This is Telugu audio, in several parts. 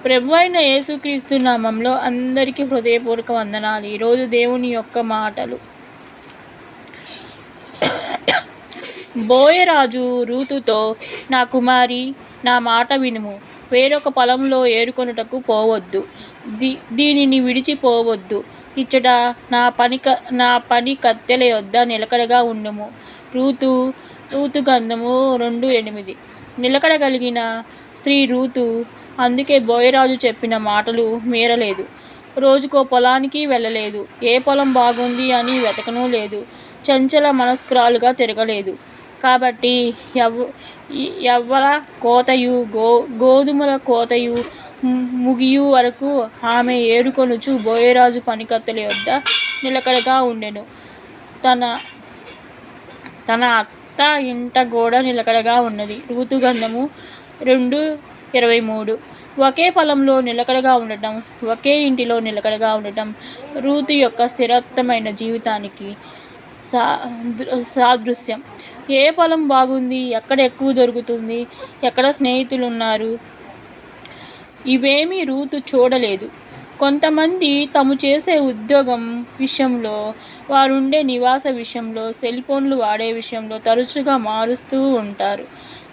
ప్రభు అయిన యేసుక్రీస్తు నామంలో అందరికీ హృదయపూర్వక వందనాలు. ఈరోజు దేవుని యొక్క మాటలు. బోయరాజు రూతుతో, నా కుమారి, నా మాట వినుము. వేరొక పొలంలో ఏరుకొనుటకు పోవద్దు, దీనిని విడిచిపోవద్దు. ఇచ్చట నా పని కత్తెల యొద్ద నిలకడగా ఉండుము. రూతు గంధము 2:8. నిలకడ కలిగిన స్త్రీ రూతు. అందుకే బోయరాజు చెప్పిన మాటలు మీరలేదు. రోజుకో పొలానికి వెళ్ళలేదు. ఏ పొలం బాగుంది అని వెతకనూ లేదు. చంచల మనస్కురాలుగా తిరగలేదు. కాబట్టి యవ్వల కోతయు గోధుమల కోతయు ముగియు వరకు ఆమె ఏరుకొనుచు బోయరాజు పనికత్తెల యొద్ద నిలకడగా ఉండెను. తన అత్త ఇంట కూడా నిలకడగా ఉన్నది. రూతు గంధము 2:23. ఒకే పొలంలో నిలకడగా ఉండటం, ఒకే ఇంటిలో నిలకడగా ఉండటం రూతు యొక్క స్థిరత్వమైన జీవితానికి సాదృశ్యం. ఏ పొలం బాగుంది, ఎక్కడ ఎక్కువ దొరుకుతుంది, ఎక్కడ స్నేహితులు ఉన్నారు, ఇవేమీ రూతు చూడలేదు. కొంతమంది తాము చేసే ఉద్యోగం విషయంలో, వారుండే నివాస విషయంలో, సెల్ ఫోన్లు వాడే విషయంలో తరచుగా మారుస్తూ ఉంటారు.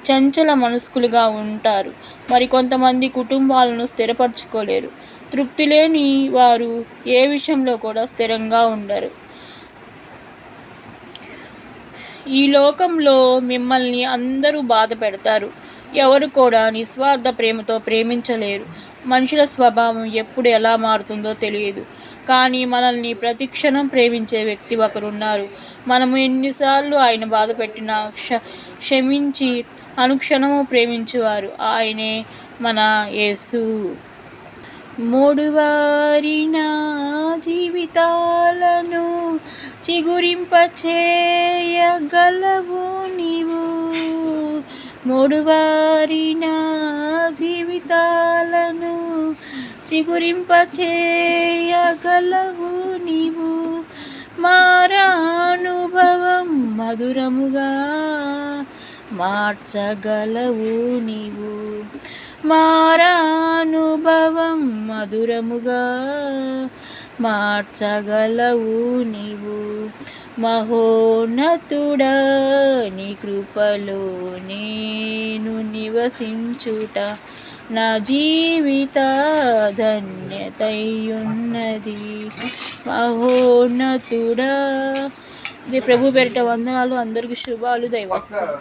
చంచల మనస్కులుగా ఉంటారు. మరికొంతమంది కుటుంబాలను స్థిరపరచుకోలేరు. తృప్తి లేని వారు ఏ విషయంలో కూడా స్థిరంగా ఉండరు. ఈ లోకంలో మిమ్మల్ని అందరూ బాధ పెడతారు. ఎవరు కూడా నిస్వార్థ ప్రేమతో ప్రేమించలేరు. మనుషుల స్వభావం ఎప్పుడు ఎలా మారుతుందో తెలియదు. కానీ మనల్ని ప్రతిక్షణం ప్రేమించే వ్యక్తి ఒకరున్నారు. మనము ఎన్నిసార్లు ఆయన బాధ పెట్టినా క్షమించి అనుక్షణము ప్రేమించువారు ఆయనే మన యేసు. మూడువారిన జీవితాలను చిగురింపచేయగలవు నీవు. మూడువారిన జీవితాలను చిగురింపచేయగలవు నీవు. మారానుభవం మధురముగా మార్చగలవు నీవు. మారానుభవం మధురముగా మార్చగలవు నీవు. మహోన్నతుడా, నీ కృపలో నేను నివసించుట నా జీవిత ధన్యతయున్నది. మహోన్నతుడా. ఇది ప్రభు పేరిట వందనాలు. అందరికీ శుభాలు. దైవాశీస్సులు.